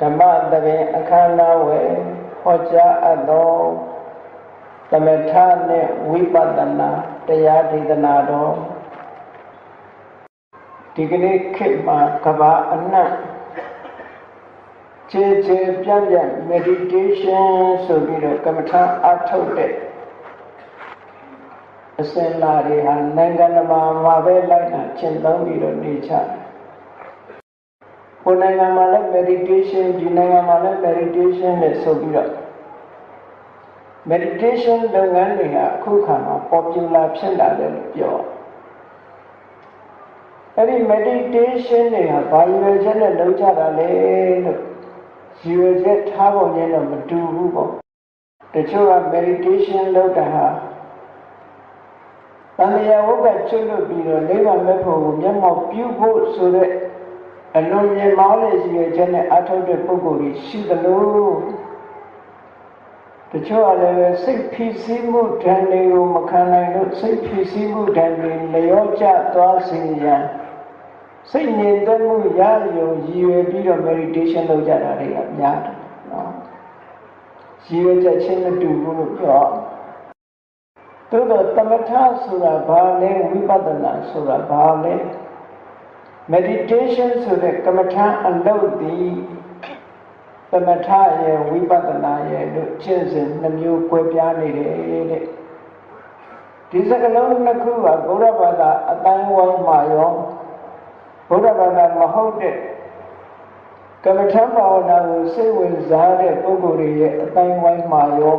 ဓမ္မသဘင်အခမ်းအနားဝယ်ဟောကြားအပ်သောသမထနဲ့ဝိပဿနာတရားဒေသနာတော်ဒီကနေ့ခေတ်မှာကမ္ဘာအနှံ့ခြေပြန့် meditation ဆိုပြီးတော့ကမ္မထာအထုတ်တဲ့အစဉ်လာတွေဟာနိုင်ငံမှာပဲလိုက်တာကျင့်သုံးပြီးတော့နေကြတယ်။ဟိုနိုင်ငံမှာလည်း meditation ဒီနိုင်ငံမှာလည်း meditation နဲ့ဆိုပြီးတော့ meditation လုပ်ငန်းတွေဟာအခုခါမှာ popular ဖြစ်လာတယ်လို့ပြော။အဲဒီ meditation တွေဟာဘာရည်ရွယ်ချက်နဲ့လုပ်ကြတာလဲလို့ရည်ရွယ်ချက်ထားပုံချင်းတော့မတူဘူးပေါ့။တချို့က meditation လုပ်တာဟာတဏှာဝုတ်ကကျွတ်လွတ်ပြီးတော့နိဗ္ဗာန်မဲ့ဖို့ကိုမျက်မှောက်ပြုဖို့ဆိုတဲ့အလုံးမြင်မောင်းတဲ့ရည်ရွယ်ချက်နဲ့အထောက်တဲ့ပုဂ္ဂိုလ်ကြီးရှိသလိုတချို့ကလည်းစိတ်ဖိစီးမှုဓာတ်တွေကိုမခံနိုင်လို့စိတ်ဖိစီးမှုဓာတ်တွေလျော့ကျသွားစေရန်စိတ်ငြိမ်သက်မှုရရုံရည်ရွယ်ပြီးတော့ meditation လုပ်ကြတာတွေကများတယ်နော်ရည်ရွယ်ချက်ချင်းမတူဘူးလို့ပြောသို့တော့သမထဆိုတာဘာလဲဝိပဿနာဆိုတာဘာလဲ meditation ဆိုတဲ့ကမ္မထာအလုပ်သည်သမထရဲ့ဝိပဿနာရဲ့လို့ကျင့်စဉ်နှမျိုးကွဲပြားနေတယ်တဲ့ဒီစကားလုံးနှစ်ခုကဗုဒ္ဓဘာသာအတိုင်းဝိုင်းမှာရောဗုဒ္ဓဘာသာမဟုတ်တဲ့ကမ္မထာဘာဝနာကိုစိတ်ဝင်စားတဲ့ပုဂ္ဂိုလ်တွေရဲ့အတိုင်းဝိုင်းမှာရော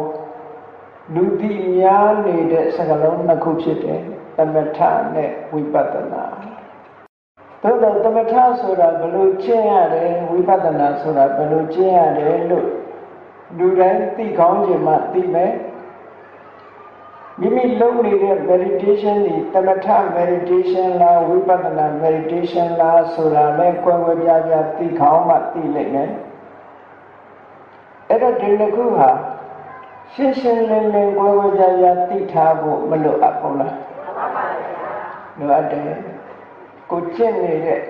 လူသိများနေတဲ့စကားလုံးနှစ်ခုဖြစ်တယ်သမထနဲ့ဝိပဿနာသို့တော့သမထဆိုတာဘယ်လိုကျင့်ရတယ်ဝိပဿနာဆိုတာဘယ်လိုကျင့်ရတယ်လို့လူတိုင်းသိကောင်းချင်မှသိမယ်မိမိလုပ်နေတဲ့ meditation ဒီသမထ meditation လားဝိပဿနာ meditation လားဆိုတာလည်းကွဲကွဲပြားပြားသိကောင်းမှသိလိမ့်မယ်အဲ့တော့ဒီနှစ်ခုဟာရှင်းရှင်းလင်းလင်းကွဲကွဲပြားပြားသိထားဖို့မလိုအပ်ဘူးလားလိုအပ်တယ်ကိုကျင့်နေတဲ့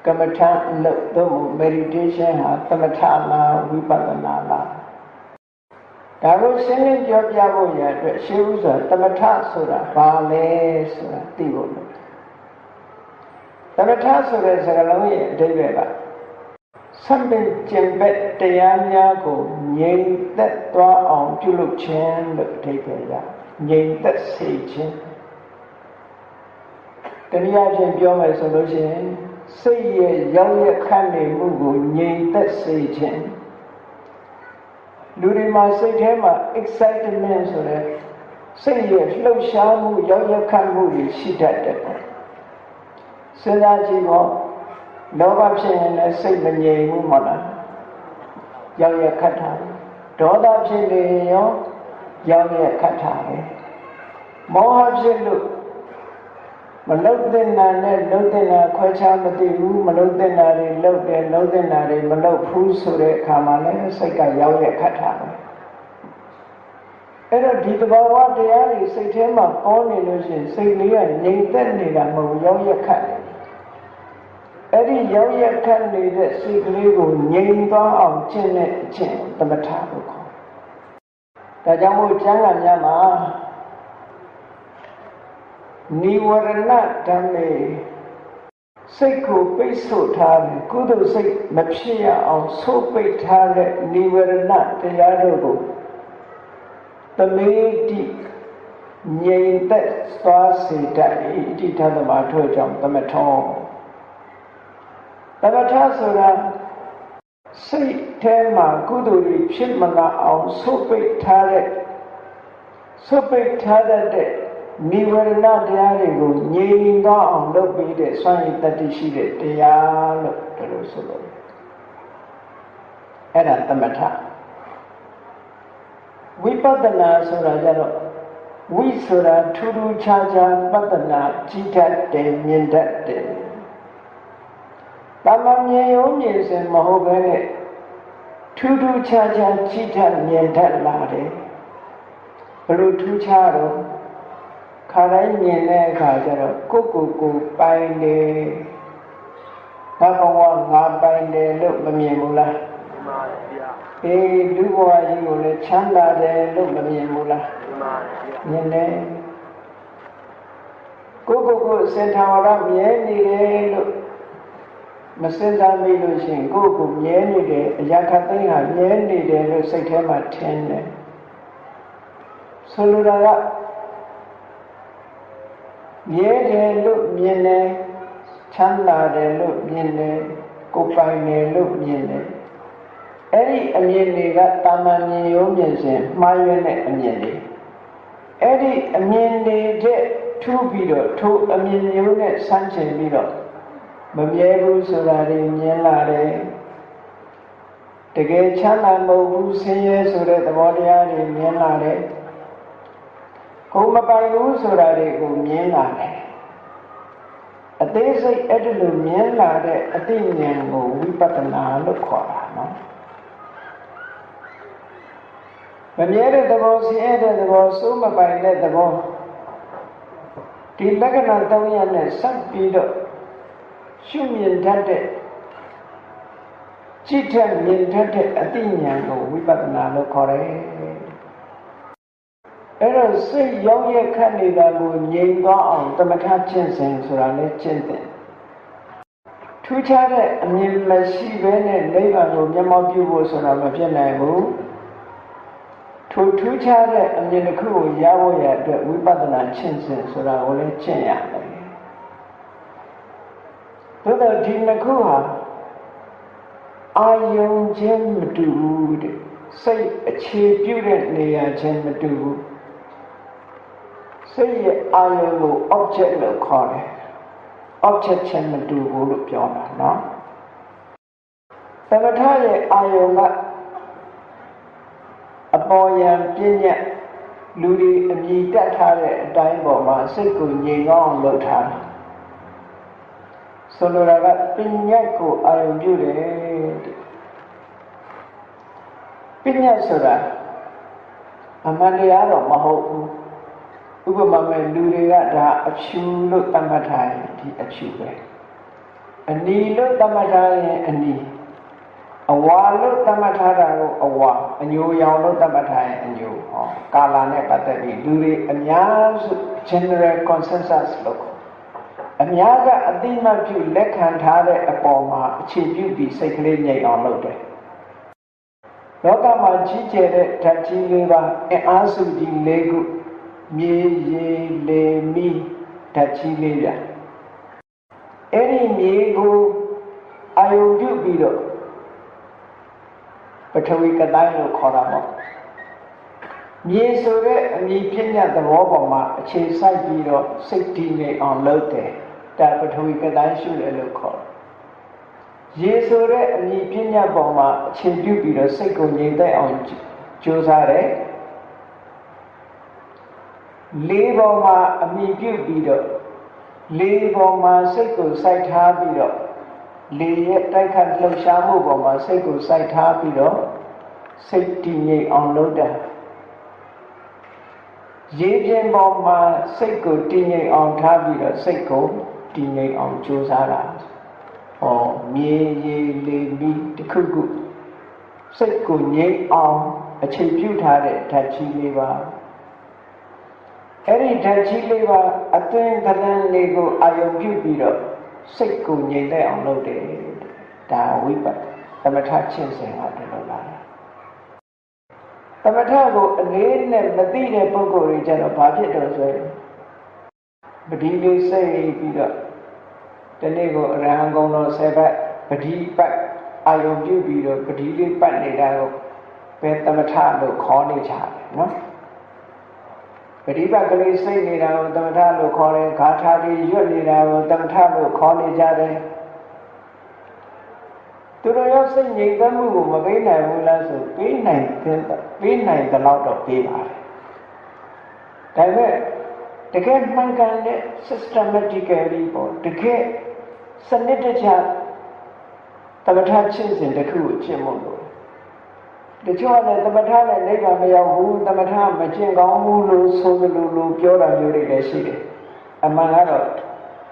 ကမ္မထာအလုပ်သို့မဟုတ် meditation ဟာသမထလားဝိပဿနာလားဒါကိုရှင်းလင်းပြောပြဖို့ရအတွက်ရှင်းဥစွာသမထဆိုတာဘာလဲဆိုတာသိဖို့လိုသမထဆိုတဲ့စကားလုံးရဲ့အဓိပ္ပာယ်ကဆံပင်ကျင့်ဘက်တရားများကိုငြိမ်သက်သွားအောင်ပြုလုပ်ခြင်းလို့အဓိပ္ပာယ်ရငြိမ်သက်စေခြင်းတနည်းအားဖြင့်ပြောမယ်ဆိုလို့ရှိရင်စိတ်ရဲ့ရောက်ရခန့်နေမှုကိုငြိမ်သက်စေခြင်းလူတွေမှာစိတ်ထဲမှာ excitement ဆိုတဲ့စိတ်ရဲ့လှုပ်ရှားမှုရောက်ရခန့်မှုတွေရှိတတ်တယ်စဉ်းစားကြည့်တော့လောဘဖြစ်ရင်လည်းစိတ်မငြိမ်ဘူးမဟုတ်လားရောက်ရခတ်တာဒေါသဖြစ်နေရောရောက်ရခတ်တာပဲမောဟဖြစ်လို့မလုတ်တဲ့နာနဲ့လုတ်တဲ့နာခွဲခြားမသိဘူးမလုတ်တဲ့နာတွေလုတ်တယ်လုတ်တဲ့နာတွေမလုတ်ဘူးဆိုတဲ့အခါမှာလည်းစိတ်ကရောက်ရခတ်တာပဲအဲ့တော့ဒီသဘောဝတရားတွေစိတ်ထဲမှာပေါ်နေလို့ရှိရင်စိတ်လေးကငြိမ်သက်နေတာမဟုတ်ရောက်ရခတ်တယ်အဲ့ဒီရောက်ရခတ်နေတဲ့စိတ်ကလေးကိုငြိမ်သွားအောင်ကျင့်တဲ့အကျင့်သမထလို့ခေါ်ဒါကြောင့်မို့ကျမ်းဂန်များမှာနိဝရဏဓမ္မေစိတ်ကိုပိတ်ဆို့ထားတယ်ကုသိုလ်စိတ်မဖြစ်ရအောင်ဆိုးပိတ်ထားတဲ့နိဝရဏတရားတို့ကိုသမေတိငြိမ်သက်သွားစေတတ်၏အဋ္ဌသမထို့ကြောင့်သမထောသမထဆိုတာစိတ်ထဲမှာကုသိုလ်တွေဖြစ်မလာအောင်ဆုတ်ပိတ်ထားတဲ့နိဝရဏတရားတွေကိုငြိမ်သွားအောင်လုပ်ပြီးတဲ့စွမ်းရည်တတ္တိရှိတဲ့တရားလို့ဒီလိုဆိုလို့အဲ့ဒါသမထဝိပဿနာဆိုတာကြတော့ဝိဆိုတာထူးထူးခြားခြားပဿနာကြည့်တတ်တယ်မြင်တတ်တယ်တမန်မြင်ရုံမြင်စင်မဟုတ်ဘဲနဲ့ထူးထူးခြားခြားကြည့်တတ်မြင်တတ်လာတယ်ဘယ်လိုထူးခြားတော့ခါတိုင်းမြင်တဲ့အခါကျတော့ကိုယ်ပိုင်နေဘာဘဝ ငါပိုင်တယ်လို့မမြင်ဘူးလားမှန်ပါဗျာအေးလူဘဝကြီးကိုလည်းချမ်းသာတယ်လို့မမြင်ဘူးလားမှန်ပါဗျာမြင်တယ်ကိုစင်ထာဝရမြဲနေတယ်လို့မစင်စားမိလို့ရှိရင်ကိုမြဲနေတယ်အရာခသိန်းဟာမြဲနေတယ်လို့စိတ်ထဲမှာထင်တယ်ဆိုလိုတာကမြဲတယ်လို့မြင်တယ်ချမ်းသာတယ်လို့မြင်တယ်ကိုပိုင်တယ်လို့မြင်တယ်အဲ့ဒီအမြင်တွေကတာမန်မြင်ရုံမြင်စဉ်မှားရွံ့တဲ့အမြင်တွေအဲ့ဒီအမြင်တွေတဲ့ထူးပြီးတော့ထိုအမြင်မျိုးနဲ့ဆန်းကျင်ပြီးတော့မမြဲဘူးဆိုတာတွေမြင်လာတယ်တကယ်ချမ်းသာမဟုတ်ဘူးဆင်းရဲဆိုတဲ့သဘောတရားတွေမြင်လာတယ်ကိုမပိုင်ဘူးဆိုတာတွေကိုမြင်လာတယ်အသေးစိတ်အဲ့ဒီလိုမြင်လာတဲ့အသိဉာဏ်ကိုဝိပဿနာလို့ခေါ်တာနော်မမြဲတဲ့သဘောဆင်းရဲတဲ့သဘောစိုးမပိုင်တဲ့သဘောဒီလက္ခဏာ၃ရပ်နဲ့ဆက်ပြီးတော့ရှုမြင်တတ်တဲ့ကြည့်ထက်မြင်တတ်တဲ့အသိဉာဏ်ကိုဝိပဿနာလို့ခေါ်တယ်အဲ့တော့စိတ်ရောက်ရခတ်နေတာကိုငြိမ်သွားအောင်တမထကျင့်စဉ်ဆိုတာလည်းကျင့်တယ်ထူးခြားတဲ့အမြင်မရှိဘဲနဲ့နိဗ္ဗာန်ကိုမျက်မှောက်ပြုဖို့ဆိုတာမဖြစ်နိုင်ဘူးထူးခြားတဲ့အမြင်တစ်ခုကိုရဖို့ရအတွက်ဝိပဿနာကျင့်စဉ်ဆိုတာကိုလည်းကျင့်ရတယ်သို့တော့ဒီနှစ်ခုဟာအာယုံချင်းမတူဘူးတဲ့စိတ်အခြေပြုတဲ့နေရာချင်းမတူဘူးစိတ်ရဲ့အာယုံကို object လို့ခေါ်တယ် object ချင်းမတူဘူးလို့ပြောတာနော်သမထရဲ့အာယုံကအပေါ်ယံပြည့်ညက်လူတွေအမြည်တက်ထားတဲ့အတိုင်းပေါ်မှာစိတ်ကိုငြိမ်အောင်လုပ်ထားတယ်ဆိုလိုတာကပညာကိုအာရုံပြုတယ်ပညာဆိုတာအမှန်တရားတော့မဟုတ်ဘူးဥပမာမဲ့လူတွေကဒါအဖြူလို့သတ်မှတ်ထားရင်ဒီအဖြူပဲအနီလို့သတ်မှတ်ထားရင်အနီအဝါလို့သတ်မှတ်ထားတာကိုအဝါအညိုရောင်လို့သတ်မှတ်ထားရင်အညိုဟောကာလာနဲ့ပတ်သက်ပြီးလူတွေအများစု general consensus လို့အများကအတိမတ်ပြုလက်ခံထားတဲ့အပေါ်မှာအခြေပြုပြီးစိတ်ကလေးငြိမ်အောင်လုပ်တယ်။လောကမှာကြီးကျယ်တဲ့ဓာတ်ကြီးလေးပါအင်အားစုကြီး၄ခုမြေရေလေမီးဓာတ်ကြီးလေးပြ။အဲ့ဒီမြေကိုအာယုံပြုပြီးတော့ပထဝီကတိုင်းလို့ခေါ်တာပေါ့။မြေဆိုတဲ့အမည်ဖြစ်တဲ့သဘောပေါ်မှာအခြေစိုက်ပြီးတော့စိတ်တည်ငြိမ်အောင်လုပ်တယ်။ဒါပထဝီကတိုင်းရှုတယ်လို့ခေါ်တယ်။ရေဆိုတဲ့အမည်ပြညတ်ပေါ်မှာအခြေပြုပြီးတော့စိတ်ကိုငြိမ်သက်အောင်ကြိုးစားတယ်။လေးပေါ်မှာအမည်ပြုပြီးတော့လေးပေါ်မှာစိတ်ကိုစိုက်ထားပြီးတော့လေရဲ့တိုက်ခတ်လှုပ်ရှားမှုပေါ်မှာစိတ်ကိုစိုက်ထားပြီးတော့စိတ်တည်ငြိမ်အောင်လုပ်တယ်။ရေပြင်ပေါ်မှာစိတ်ကိုတည်ငြိမ်အောင်ထားပြီးတော့စိတ်ကိုတည်ငြိမ်အောင်ကြိုးစားတာဟောမြေရေလေမီးတစ်ခုခုစိတ်ကိုငြိမ်အောင်အခြေပြုထားတဲ့ဓာတ်ကြီးလေးပါအဲ့ဒီဓာတ်ကြီးလေးပါအသွင်သဏ္ဍာန်လေးကိုအာရုံပြုပြီးတော့စိတ်ကိုငြိမ်သက်အောင်လုပ်တယ်ဒါဝိပဿနာသမထကျင့်စဉ်ကတလို့လာတာသမထကိုအလေးနဲ့မသိတဲ့ပုဂ္ဂိုလ်တွေကျတော့ဘာဖြစ်တော့ဆိုရင်ပတိလေးစိတ်ပြီးတော့ဒီနေ့ကိုအရဟံကုံတော်10ပတ်ပတိပတ်အာယုံပြုပြီးတော့ပတိလေးပတ်နေတာကိုပဲသမထလို့ခေါ်နေကြတယ်နော်ပฏิပတ်ကလေးစိတ်နေတာကိုသမထလို့ခေါ်တယ်ဂါထာတွေရွတ်နေတာကိုသမထလို့ခေါ်နေကြတယ်သူတို့ရောစိတ်ငြိမ်သက်မှုကိုမပေးနိုင်ဘူးလားဆိုပေးနိုင်တဲ့လောက်တော့ပေးပါတယ်ဒါပေမဲ့တကယ်မှန်ကန်တဲ့ systematically ပေါ့တကယ်စနစ်တကျသမထကျင့်စဉ်တစ်ခုကိုကျင့်ဖို့လို့တချို့ကလည်းသမထနဲ့နိဗ္ဗာန်မရောက်ဘူးသမထမကျင့်ကောင်းဘူးလို့ဆိုလို့ပြောတာမျိုးတွေလည်းရှိတယ်အမှန်ကတော့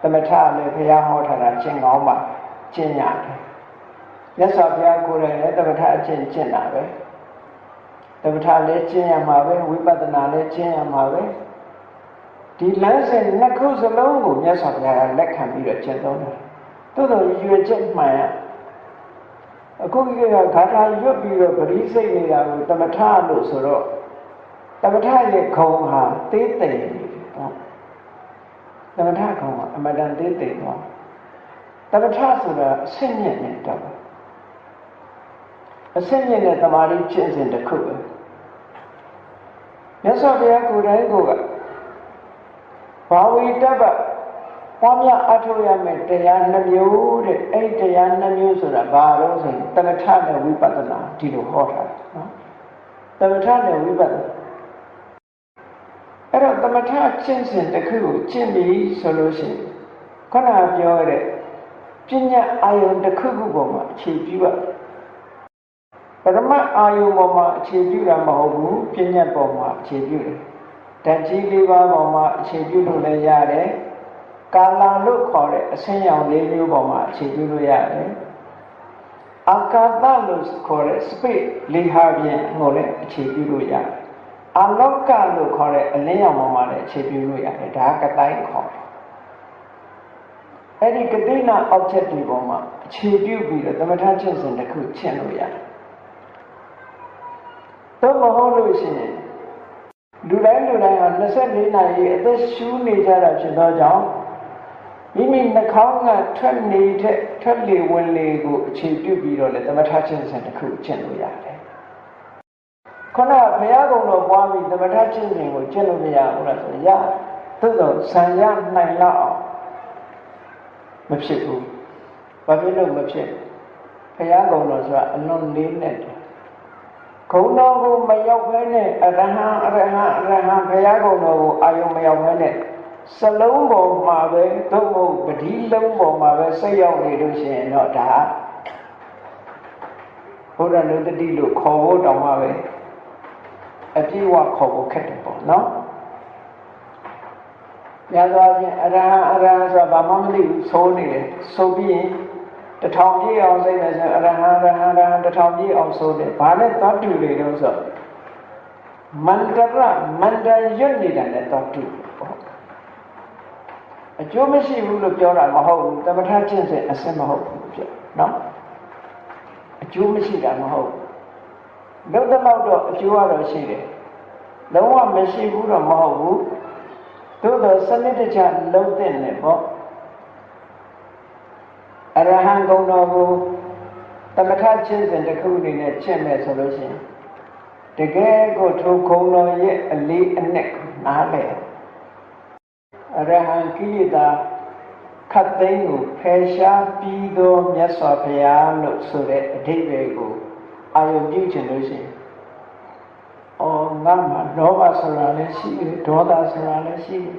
သမထလည်းဘုရားဟောထားတာကျင့်ကောင်းပါကျင့်ရတယ် မြတ်စွာဘုရားကိုယ်တိုင်လည်းသမထအကျင့်ကျင့်တာပဲသမထလည်းကျင့်ရမှာပဲဝိပဿနာလည်းကျင့်ရမှာပဲဒီလမ်းစဉ်နှစ်ခုစလုံးကိုမြတ်စွာဘုရားကလက်ခံပြီးတော့ကျင့်သုံးတယ်သို့တော်ရွေချက်မှန်ရအခုကဂါထာရွတ်ပြီးတော့ပရိစိတ်နေတာကိုသမထလို့ဆိုတော့သမထရဲ့ခုံဟာသေးသိမ့်နေတယ်ပေါ့သမထခုံကအမှန်တန်သေးသိမ့်သွားသမထဆိုတာအဆင့်မြင့်နေတာပါအဆင့်မြင့်တဲ့သမာဓိကျင့်စဉ်တစ်ခုပဲမြတ်စွာဘုရားကိုယ်တိုင်ကဘာဝိတ္တပပွားများအထောက်ရမယ်တရားနှမျိုးတဲ့အဲ့တရားနှမျိုးဆိုတာဘာလို့ဆိုရင်သမထနဲ့ဝိပဿနာဒီလိုဟောတာနော်သမထနဲ့ဝိပဿနာအဲ့တော့သမထကျင့်စဉ်တစ်ခုကိုကျင့်ပြီးဆိုလို့ရှိရင်ခုနပြောတဲ့ပညာအာယုန်တစ်ခုခုပေါ်မှာအခြေပြုရပရမအာယုန်ပေါ်မှာအခြေပြုတာမဟုတ်ဘူးပညာပေါ်မှာအခြေပြုတယ်ဓာတ်ကြီး၄ပါးပေါ်မှာအခြေပြုလို့လည်းရတယ်ကာလလို့ခေါ်တဲ့အဆင်းရောင်၄မျိုးပေါ်မှာအခြေပြုလို့ရတယ်အာကာသလို့ခေါ်တဲ့ space ၄ဟာပြင်ကိုလည်းအခြေပြုလို့ရတယ်အလောကလို့ခေါ်တဲ့အလင်းရောင်ပေါ်မှာလည်းအခြေပြုလို့ရတယ်ဒါကတိုင်းခေါ်တယ်အဲ့ဒီကတိနာ object တွေပေါ်မှာအခြေပြုပြီးတော့သမထကျင့်စဉ်တစ်ခုကျင့်လို့ရတယ်တော့မဟုတ်လို့ရှိရင်လူတိုင်းဟာ24နာရီအသက်ရှူနေကြတာဖြစ်သောကြောင့်မိမိနှာခေါင်းကထွက်နေတဲ့ထွက်လေဝင်လေကိုအခြေပြုပြီးတော့လေသမထကျင့်စဉ်တစ်ခုကျင့်လို့ရတယ်ခုနဘုရားကုံတော်ပွားပြီးသမထကျင့်စဉ်ကိုကျင့်လို့မရဘူးလားဆိုရသို့တော့ဆံရနိုင်လောက်အောင်မဖြစ်ဘူးဘာဖြစ်လို့မဖြစ်ဘုရားကုံတော်ဆိုတာအလွန်လေးနဲ့ဂုဏ်တော်ကိုမရောက်ဘဲနဲ့အရဟံဘုရားကုံတော်ကိုအာယုံမရောက်ဘဲနဲ့စလုံးပေါ်မှာပဲသို့မဟုတ်ပတိလုံးပေါ်မှာပဲစိတ်ရောက်နေလို့ရှိရင်တော့ဒါဘုရားနုတ္တိလို့ခေါ်ဖို့တောင်မှပဲအပြည့်အဝခေါ်ဖို့ခက်တယ်ပေါ့နော်ညသောအချင်းအရဟံဆိုတာဘာမှမသိဘူးသိုးနေတယ်ဆိုပြီးရင်တစ်ထောင်ပြည့်အောင်စိတ်နဲ့ဆိုအရဟံတစ်ထောင်ပြည့်အောင်ဆိုတယ်ဘာနဲ့သွားတူလေတော့ဆိုမန္တရရွတ်နေတာနဲ့သွားတူပေါ့အကျိုးမရှိဘူးလို့ပြောတာမဟုတ်ဘူးသမထကျင့်စဉ်အစစ်မဟုတ်ဘူးဖြစ်နော်အကျိုးမရှိတာမဟုတ်ဘူးလုံးတော့အကျိုးကတော့ရှိတယ်လုံးဝမရှိဘူးတော့မဟုတ်ဘူးသို့တော့စနစ်တကျလုံးတဲ့နဲ့ပေါ့အရဟံဂုဏ်တော်ကိုသမထကျင့်စဉ်တစ်ခုအနေနဲ့ကျင့်မယ်ဆိုလို့ရှိရင်တကယ်ကိုထိုဂုဏ်တော်ရဲ့အလေးအနက်နားလည်အရဟံကိလေသာခတ်သိမ်းကိုဖယ်ရှားပြီးသောမြတ်စွာဘုရားလို့ဆိုတဲ့အဓိပ္ပာယ်ကိုအာရုံပြုချင်လို့ရှိရင်ငါမှာလောဘဆိုတာလည်းရှိတယ်ဒေါသဆိုတာလည်းရှိတယ်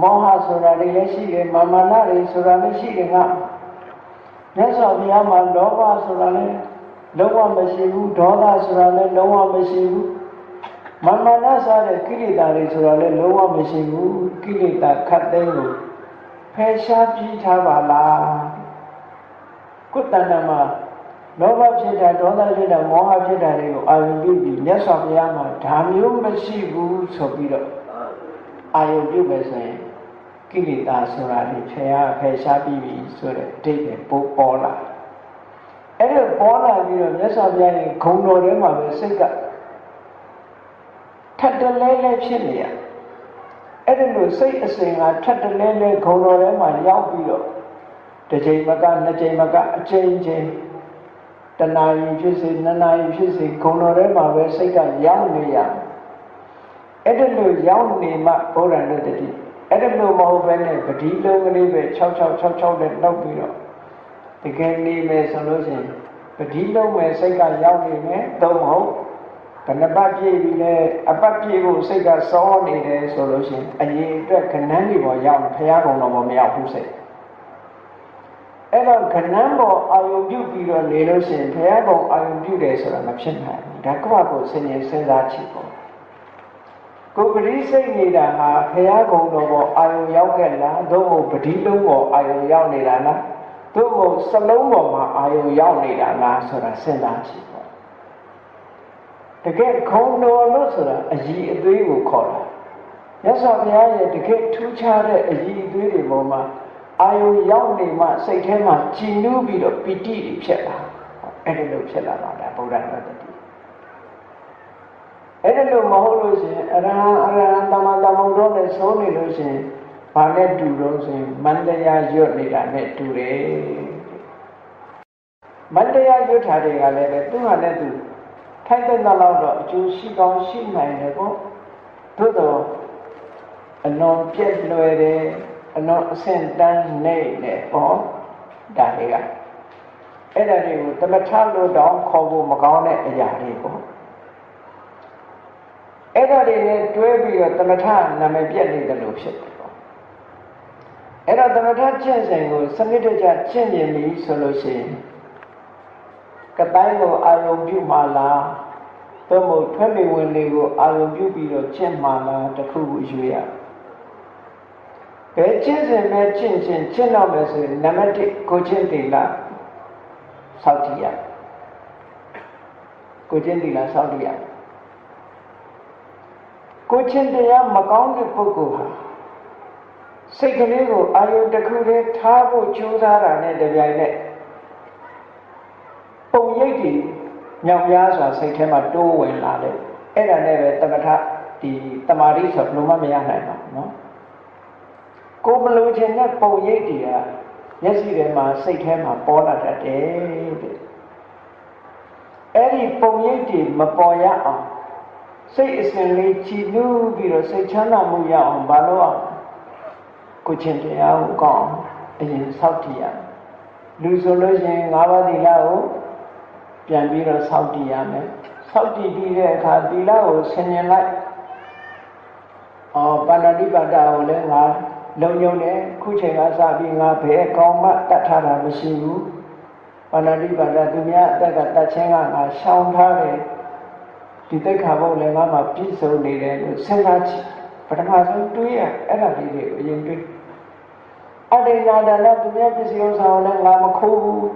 မောဟဆိုတာလည်းရှိတယ်မာနတွေဆိုတာလည်းရှိတယ်ငါမြတ်စွာဘုရားမှာလောဘဆိုတာလည်းလုံးဝမရှိဘူးဒေါသဆိုတာလည်းလုံးဝမရှိဘူးမာနစားတဲ့ကိလေသာတွေဆိုတာလည်းလုံးဝမရှိဘူးကိလေသာခတ်သိမ်းလို့ဖယ်ရှားပြီးထားပါလားကုတ္တဏမှာလောဘဖြစ်တာဒေါသဖြစ်တာမောဟဖြစ်တာတွေကိုအာရုံပြုပြီးမြတ်စွာဘုရားမှာဒါမျိုးမရှိဘူးဆိုပြီးတော့အာရုံပြုမယ်ဆိုရင်ကိလေသာဆိုတာတွေဖယ်ရှားပြီးပြီဆိုတဲ့အဓိပ္ပာယ်ပိုပေါ်လာအဲ့ဒါပေါ်လာပြီးတော့မြတ်စွာဘုရားရဲ့ဂုဏ်တော်ထဲမှာပဲစိတ်ကထပ်တလဲလဲဖြစ်နေရအဲ့ဒါလို့စိတ်အစဉ်ကထပ်တလဲလဲဂုဏ်တော်ထဲမှာရောက်ပြီးတော့တစ်ချိန်မကနှစ်ချိန်မကအချိန်ချင်းတဏှာကြီးဖြစ်စေနှစ်နာရီဖြစ်စေဂုဏ်တော်ထဲမှာပဲစိတ်ကရောက်နေရအဲ့ဒါလို့ရောက်နေမှဘုရားနဲ့တည်းအဲ့ဒါလို့မဟုတ်ဘဲနဲ့ပတိလုံးကလေးပဲ66နဲ့နှုတ်ပြီးတော့တကယ်နေမယ်ဆိုလို့ရှိရင်ပတိလုံးပဲစိတ်ကရောက်နေမယ်သုံးဟုတ်ဘယ်နှပတ်ပြည့်ပြီလဲအပတ်ပြည့်ဖို့စိတ်ကစောနေတယ်ဆိုလို့ရှိရင်အရင်အတွက်ကဏ္ဍကြီးပေါ်ရောက်ဘုရားကုံတော်ပေါ်မရောက်ဘူးစိတ်အဲ့တော့ခဏပေါ်အာယုံပြုပြီးတော့နေလို့ရှိရင်ဘုရားကုံအာယုံပြုတယ်ဆိုတာမဖြစ်နိုင်ဘူးဒါကိုယ့်အကိုစဉ်းစားကြည့်ပေါ့ကိုပရိစိတ်နေတာဟာဘုရားကုံတော်ပေါ်အာယုံရောက်ခဲ့လားသို့မဟုတ်ပတိလုံးပေါ်အာယုံရောက်နေတာလား တို့မို့စလုံးပေါ်မှာအာယုံရောက်နေတာလားဆိုတာစဉ်းစားကြည့်ပေါ့တကယ်ခုံတော်လို့ဆိုတာအည်အသွေးကိုခေါ်တာမြတ်စွာဘုရားရဲ့တကယ်ထူးခြားတဲ့အည်အသွေးတွေပေါ်မှာအာယုံရောက်နေမှစိတ်ထဲမှာကြည်နူးပြီးတော့ပီတိတွေဖြစ်လာအဲ့ဒီလိုဖြစ်လာတာဗုဒ္ဓဘာသာတည်းအဲ့ဒီလိုမဟုတ်လို့ရှိရင်အရဟံသမ္မာသမ္ဗုဒ္ဓနဲ့ဆိုနေလို့ရှိရင်ဘာနဲ့တူလို့ဆိုရင်မန္တရားရွတ်နေတာနဲ့တူတယ်မန္တရားရွတ်ထားတွေကလည်းပဲသူ့ဟာနဲ့သူထိုက်တဲ့လောက်တော့အကျိုးရှိကောင်းရှိနိုင်တယ်ပေါ့သို့တော့အလွန်ပြည့်လွယ်တယ်အလွန်အဆင့်တန်းနေတယ်ပေါ့ဒါတွေကအဲ့ဒါတွေကိုသမထလို့တောင်ခေါ်ဖို့မကောင်းတဲ့အရာတွေပေါ့အဲ့ဒါတွေနဲ့တွဲပြီးတော့သမထနာမည်ပြတ်နေတယ်လို့ဖြစ်တယ်ပေါ့အဲ့တော့သမထကျင့်စဉ်ကိုစနစ်တကျကျင့်မြင်ပြီဆိုလို့ရှိရင်ကတိုင်းကိုအာရုံပြုမှလားသို့မဟုတ်ထွက်လေဝင်လေကိုအာရုံပြုပြီးတော့ကျင့်မှလားတစ်ခုခုရွေးရဘယ်ကျင့်စဉ်နဲ့ကျင့်တော့မယ်ဆိုရင်နံပါတ်1ကိုကျင့်တိလစောင့်တည်ရကိုကျင့်တိလစောင့်တည်ရကိုကျင့်တရားမကောင်းတဲ့ပုဂ္ဂိုလ်ဟာစိတ်ကလေးကိုအာယုတစ်ခုတည်းထားဖို့ကြိုးစားတာနဲ့တပြိုင်နက်ပုံရိပ်တွေမြောက်များစွာစိတ်ထဲမှာတိုးဝင်လာတယ်အဲ့ဒါနဲ့ပဲသမထဒီတမာတိဆိုဘယ်လိုမှမရနိုင်ပါဘူးနော်ကိုမလို့ခြင်းနဲ့ပုံရိပ်တွေကမျက်စိထဲမှာစိတ်ထဲမှာပေါ်လာတတ်တယ်တဲ့အဲ့ဒီပုံရိပ်တွေမပေါ်ရအောင်စိတ်အစဉ်လေးကြည်နူးပြီးတော့စိတ်ချမ်းသာမှုရအောင်မလုပ်အောင်ကိုချင်းတရားကိုကောင်းအရင်စောင့်တည်ရလူဆိုလို့ရှိရင်၅ပါးသီလကိုပြန်ပြီးတော့စောင့်တည်ရမယ်စောင့်တည်ပြီးတဲ့အခါသီလကိုဆင်ញင်လိုက်ပါဏာတိပါဒကိုလည်းငါလုံုံတယ်ခုချိန်ကစပြီးငါဘယ်ကောင်းမှတတ်ထားတာမရှိဘူးပါဏာတိပါဒသူများအသက်ကတတ်ချင်းကငါရှောင်ထားတယ်ဒီတိတ်ခါဘုံလည်းငါမှပြည့်စုံနေတယ်လို့စဉ်းစားကြည့်ပထမဆုံးတွေးရအဲ့ဒါလေးတွေကိုအရင်တွေးအတေနာဒါနသူများပစ္စည်းဥစ္စာကိုလည်းငါမခိုးဘူး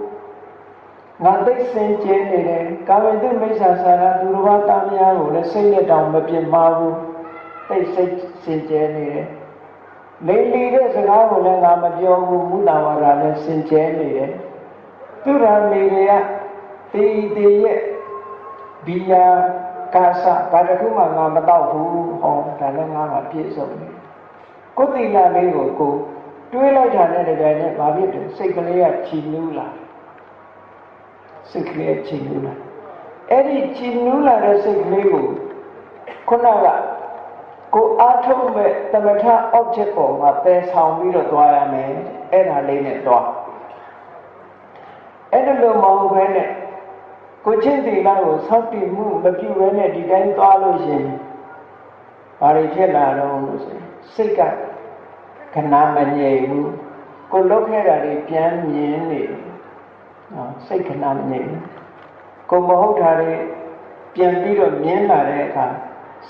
ငါသိစင်ကြဲနေတယ်ကာဝေတုမိစ္ဆာစာရသူတော်ဘာသားများကိုလည်းစိတ်နဲ့တောင်မပြစ်မှားဘူးသိစိတ်စင်ကြဲနေတယ်လိမ်လီတဲ့စကားကိုလည်းငါမပြောဘူးမူတဝါဒလည်းစင်ကြဲနေတယ်သူရမေတွေကတေရဲ့ဘီယာကာစဘာတခုမှငါမတော့ဘူးဟောဒါလည်းငါမှပြည့်စုံတယ်ကိုယ်တိလာလေးကိုတွေးလိုက်တာနဲ့တကယ်နဲ့ဘာဖြစ်လဲစိတ်ကလေးကချီနူးလာစိတ်ကလေးချီနူးလာအဲ့ဒီချီနူးလာတဲ့စိတ်ကလေးကိုခုနကကိုအားထုတ်မဲ့သမထ object ပေါ်မှာပယ်ဆောင်ပြီးတော့သွားရမယ်အဲ့ဒါလေးနဲ့သွားအဲ့ဒါလိုမဟုတ်ဘဲနဲ့ကိုချင်းတိလာကိုစောင့်တည်မှုမပြုဘဲနဲ့ဒီတိုင်းသွားလို့ရှိရင်ဘာတွေဖြစ်လာတော့လို့ဆိုရင်စိတ်ကခဏမငြိမ်ဘူးကိုလုတ်ခဲ့တာတွေပြန်မြင်နေစိတ်ခဏမငြိမ်ကိုမဟုတ်တာတွေပြန်ပြီးတော့မြင်လာတဲ့အခါ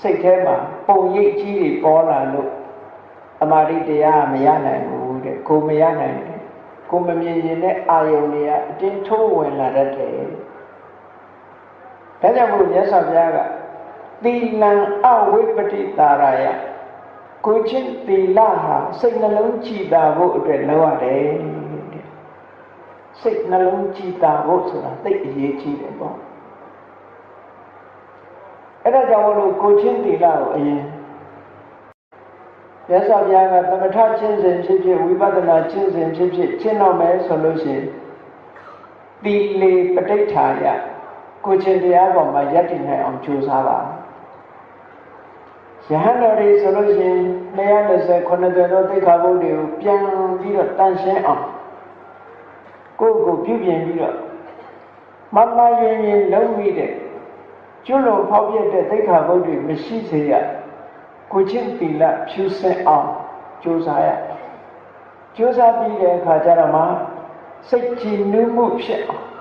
စိတ်ထဲမှာပုံရိပ်ကြီးတွေပေါ်လာလို့အမာတိတရားမရနိုင်ဘူးတဲ့ကိုမရနိုင်တယ်ကိုမမြင်ရင်တဲ့အာယုန်တွေကအတင်းထိုးဝင်လာတတ်တယ်ဒါကြောင့်မို့မြတ်စွာဘုရားကသီလံအဝိပတိတာရယကိုချင်းသီလဟာစိတ်နှလုံးကြည်တာဖို့အတွက်လုပ်ရတယ်စိတ်နှလုံးကြည်တာဖို့ဆိုတာသိအရေးကြီးတယ်ပေါ့အဲ့ဒါကြောင့်လို့ကိုချင်းသီလကိုအရင်မြတ်စွာဘုရားကသမထကျင့်စဉ်ဖြစ်ဖြစ်ဝိပဿနာကျင့်စဉ်ဖြစ်ဖြစ်ကျင့်တော့မယ်ဆိုလို့ရှိရင်သီလေပဋိဋ္ဌာယကိုချင်းတရားပေါ်မှာယက်တည်နိုင်အောင်ကြိုးစားပါယဟန်တော်တွေဆိုလို့ရှိရင်229သောသိက္ခာပုဒ်တွေကိုပြန်ပြီးတော့တန်ရှင်းအောင်ကိုယ့်ကိုပြုပြင်ပြီးတော့မမယဉ်ရင်လုံးမိတဲ့ကျွလွန်ဖောက်ပြတဲ့သိက္ခာပုဒ်တွေမရှိစေရကိုချင်းသီလဖြူစင်အောင်ကြိုးစားရကြိုးစားပြီးတဲ့အခါကျတော့မှစိတ်ကြည်နူးမှုဖြစ်အောင်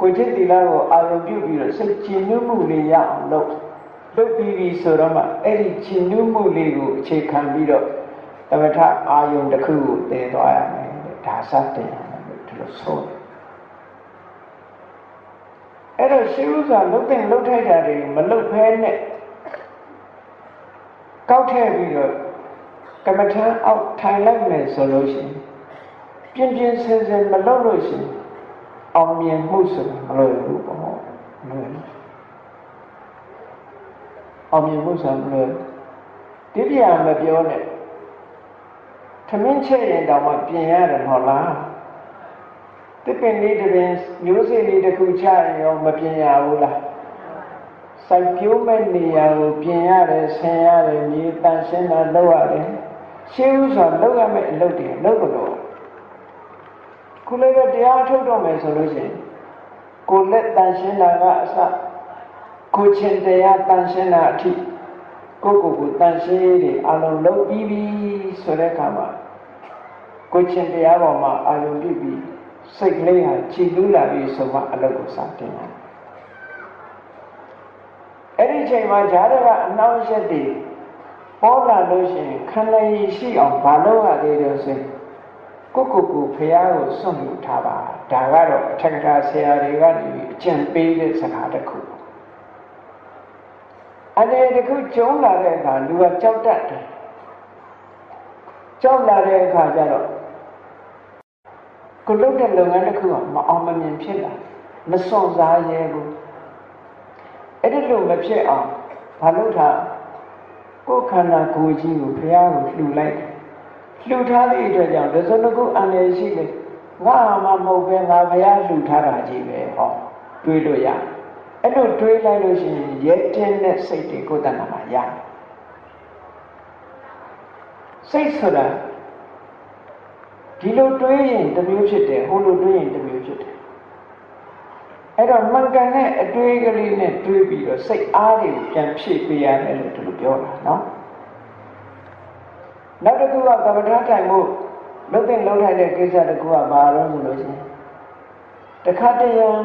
ကိုချင်းသီလကိုအာရုံပြုပြီးတော့စိတ်ကြည်နူးမှုလေးရအောင်လုပ်ပြီးပြီဆိုတော့မှအဲ့ဒီကြည်နူးမှုလေးကိုအခြေခံပြီးတော့သမထအာယုံတစ်ခုကိုသင်သွားရမယ်ဒါစတင်ရမယ်လို့ထ လို့ဆိုတယ်အဲ့တော့ရှိဥစွာလှုပ်တဲ့လှုပ်ထိုက်တာတွေမလှုပ်ဖဲနဲ့ကောက်ထည့်ပြီးတော့ကမ္မထံအောက်ထိုင်လိုက်မယ်ဆိုလို့ရှိရင်ပြင်းပြင်းစင်စင်မလှုပ်လို့ရှိရင်အောင်မြင်မှုဆိုတာမလွယ်ဘူးပေါ့မလွယ်ဘူးအောင်မြင်မှုဆိုတာမလွယ်ဒီပြာမပြောနဲ့ထမင်းချက်ရင်တောင်မှပြင်ရတယ်မဟုတ်လားတစ်ပင်လေးတစ်ပင်မျိုးစေ့လေးတစ်ခုချရင်ရောမပြင်ရဘူးလားစိုက်ပျိုးမဲ့နေရာကိုပြင်ရတယ်ဆင်ရတယ်မြေတန်ရှင်းတာလုပ်ရတယ်ရှင်းဥစွာလုပ်ရမယ့်အလုပ်တွေလုပ်တော့ခုလည်းပဲတရားထုတ်တော့မယ်ဆိုလို့ရှိရင်ကိုယ်လက်တန်ရှင်းတာကအစကိုချင်းတရားတန်ရှင်းတာအထိကိုတန်ရှင်းတွေအလုံးလုံးပြီးပြီဆိုတဲ့အခါမှာကိုချင်းတရားပေါ်မှာအာရုံပြုပြီးစိတ်ကလေးဟာကြည်လူးလာပြီးဆိုမှအလုပ်ကိုစတင်တယ်အဲ့ဒီချိန်မှာဈာရကအနှောင့်အယှက်တွေပေါ်လာလို့ရှိရင်ခန္ဓာရည်ရှိအောင်ဘာလို့ရသေးတယ်ဆိုရင်ကိုဖះကိုစွန့်လို့ထားပါဒါကတော့အထက်ကထာဆရာတွေကနေအကျင့်ပေးတဲ့စကားတစ်ခုအနေတစ်ခုကျုံလာတဲ့အခါလူကကြောက်တတ်တယ်ကြောက်လာတဲ့အခါကျတော့ကိုလုပ်တဲ့လုပ်ငန်းတစ်ခုကမအောင်မမြင်ဖြစ်လာမစွန့်စားရဲဘူးအဲ့ဒီလိုမဖြစ်အောင်ဘာလို့ထားကိုယ်ခန္ဓာကိုယ်ကြီးကိုဘုရားကိုလှူလိုက်လှူထားသည့်အတွက်ကြောင့်ဒဇုံတစ်ခုအန္တရာယ်ရှိတယ်ငါမှမဟုတ်ပဲငါဘုရားလှူထားတာကြီးပဲဟောတွေးလို့ရအဲ့လိုတွေးလိုက်လို့ရှိရင်ရဲတင်းတဲ့စိတ်တွေကိုယ်တဏ္ဍာမှာရတယ်စိတ်ဆိုတာဒီလိုတွေးရင်တစ်မျိုးဖြစ်တယ်ဟိုလိုတွေးရင်တစ်မျိုးဖြစ်တယ်အဲ့တော့မှန်ကန်တဲ့အတွေးကလေးနဲ့တွေးပြီးတော့စိတ်အားတွေကိုပြန်ဖြည့်ပေးရတယ်လို့ဒီလိုပြောတာနော်နောက်တစ်ခုကကမ္မထာထိုင်မှုလုပ်တဲ့လုပ်ထိုင်တဲ့ကိစ္စတစ်ခုကဘာလို့ဆိုလို့ရှိရင်တခါတည်းရန်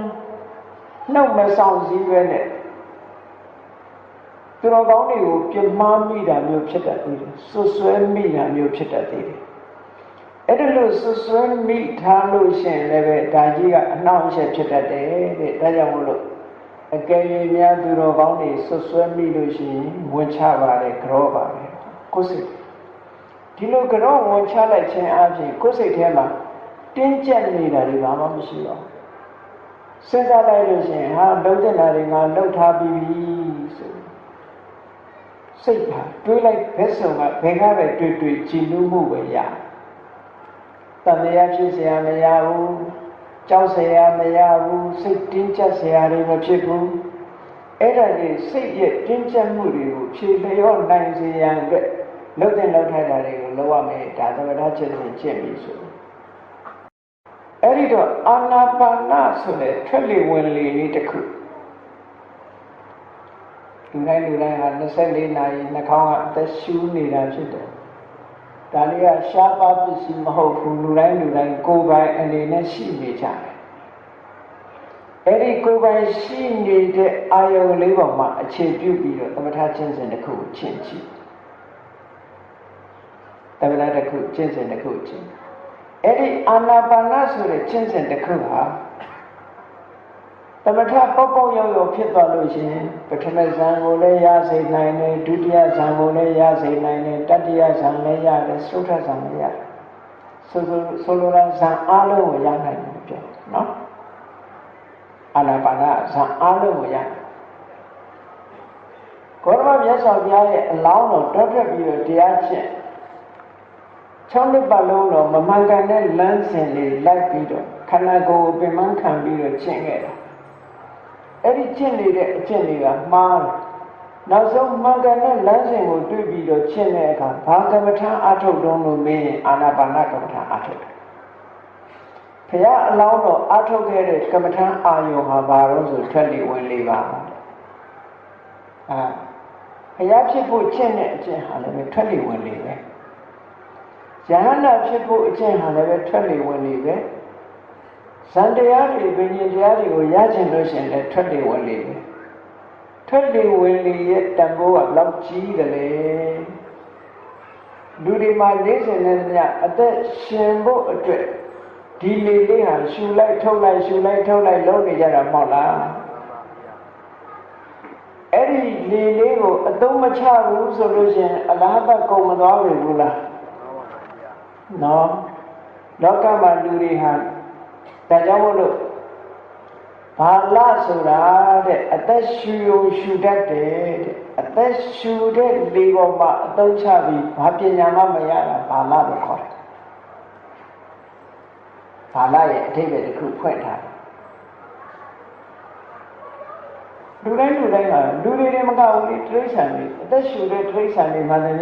နှုတ်မဆောင်စည်းပဲနဲ့သူတော်ကောင်းတွေကိုပြမှားမိတာမျိုးဖြစ်တတ်သေးတယ်ဆွဆွဲမိတာမျိုးဖြစ်တတ်သေးတယ်အဲ့ဒါလို့ဆွဆွဲမိထားလို့ရှိရင်လည်းပဲဒါကြီးကအနှောင့်အယှက်ဖြစ်တတ်တယ်တဲ့ဒါကြောင့်မို့လို့အကယ်၍များသူတော်ကောင်းတွေဆွဆွဲမိလို့ရှိရင်ဝင်ချပါတယ်ကြောပါပဲကိုယ်စိတ်ဒီလိုကြောဝင်ချလိုက်ခြင်းအပြင်ကိုယ်စိတ်ထဲမှာတင်းကျပ်နေတာတွေဘာမှမရှိတော့စဉ်းစားလိုက်လို့ရှိရင်ဟာလုံးတဲ့နာတွေငါလှုပ်ထားပြီးပြီဆိုစိတ်ဟာတွေးလိုက်ဘက်ဆုံးကဘယ်ကပဲတွေ့ကြည်နူးမှုပဲရတန်တရားဖြစ်เสียမရဘူးကြောက်เสียမရဘူးစိတ်တင်းကျပ်เสียတွေမဖြစ်ဘူးအဲ့ဒါတွေစိတ်ရဲ့တင်းကျပ်မှုတွေကိုဖြေလျော့နိုင်စေရန်အတွက်လှုပ်တဲ့လှုပ်ထိုက်တာတွေကိုလုပ်ရမယ်ဒါသမထချက်ချင်းကျင့်ပြီဆိုအဲ့ဒီတော့အာနာပါနဆိုတဲ့ထွက်လေဝင်လေလေးတစ်ခုလူတိုင်းဟာ24နာရီနှာခေါင်းကအသက်ရှူးနေတာဖြစ်တယ်ဒါလေးကရှားပါပစ္စည်းမဟုတ်ဘူးလူတိုင်းကိုယ်ပိုင်အနေနဲ့ရှိနေကြတယ်အဲ့ဒီကိုယ်ပိုင်ရှိနေတဲ့အာယုံလေးပေါ်မှာအခြေပြုပြီးတော့သမထချင်းစဉ်တစ်ခုကိုရှင်းကြည့်သမထတစ်ခုချင်းစဉ်တစ်ခုချင်းအဲ့ဒီအာနာပါနဆိုတဲ့ချင်းစဉ်တစ်ခုဟာသမထပေါ့ရောက်ဖြစ်သွားလို့ရှိရင်ပထမဇန်ကိုလည်းရစေနိုင်တယ်ဒုတိယဇန်ကိုလည်းရစေနိုင်တယ်တတိယဇန်လည်းရတယ်သုထဇန်လည်းရတယ်ဆိုလိုတာဇန်အားလုံးကိုရနိုင်တယ်ပြောနော်အာနာပါနဇန်အားလုံးကိုရကောရမမြတ်စွာဘုရားရဲ့အလောင်းတော်တောထွက်ပြီးတော့တရားကျင့်6နှစ်ပတ်လုံးတော့မမှန်ကန်တဲ့လမ်းစဉ်လေးလိုက်ပြီးတော့ခန္ဓာကိုယ်ကိုပင်မခံပြီးတော့ကျင့်ခဲ့တာအဲ့ဒီကျင့်နေတဲ့အကျင့်တွေကမှားတယ်နောက်ဆုံးမှန်ကန်တဲ့လမ်းစဉ်ကိုတွေ့ပြီးတော့ကျင့်တဲ့အခါဘာကမ္မထာအထုတ်တုံးလို့မေးရင်အာနာပါနကမ္မထာအထုတ်တယ်ဘုရားအလောင်းတော်အထုတ်ခဲ့တဲ့ကမ္မထာအာယုံဟာဘာလို့ဆိုထွက်လေဝင်လေပါဘုရားဖြစ်ဖို့ကျင့်တဲ့အကျင့်ဟာလည်းထွက်လေဝင်လေပဲယဟန္တာဖြစ်ဖို့အကျင့်ဟာလည်းပဲထွက်လေဝင်လေပဲဇန်တရားတွေပင်တရားတွေကိုရကျင်လို့ရှိရင်လည်းထွက်လေဝင်လေပဲထွက်လေဝင်လေရဲ့တန်ဖိုးကဘယ်လောက်ကြီးတယ်လဲလူတွေမှာ40နဲ့ညအသက်ရှင်ဖို့အတွက် ဒီလေလေးဟာရှူလိုက်ထုတ်လိုက်ရှူလိုက်ထုတ်လိုက်လုံးနေကြတာမဟုတ်လားအဲ့ဒီလေလေးကိုအသုံးမချဘူးဆိုလို့ရှိရင်အလားတကုန်မသွားဘူးလားနော်လောကမှာလူတွေဟာဒါကြောင့်မို့လို့ဘာလဆိုတာတဲ့အသက်ရှူရုံရှူတတ်တယ်တဲ့အသက်ရှူတဲ့လေပေါ်မှာအသုံးချပြီးဘာပညာမှမရတာဘာလလို့ခေါ်တယ်ဘာလရဲ့အဓိပ္ပာယ်တစ်ခုဖွင့်ထားတယ်လူတိုင်းကလူတွေမကဘူးလေတိရစ္ဆာန်တွေအသက်ရှူတဲ့တိရစ္ဆာန်တွေမှလည်း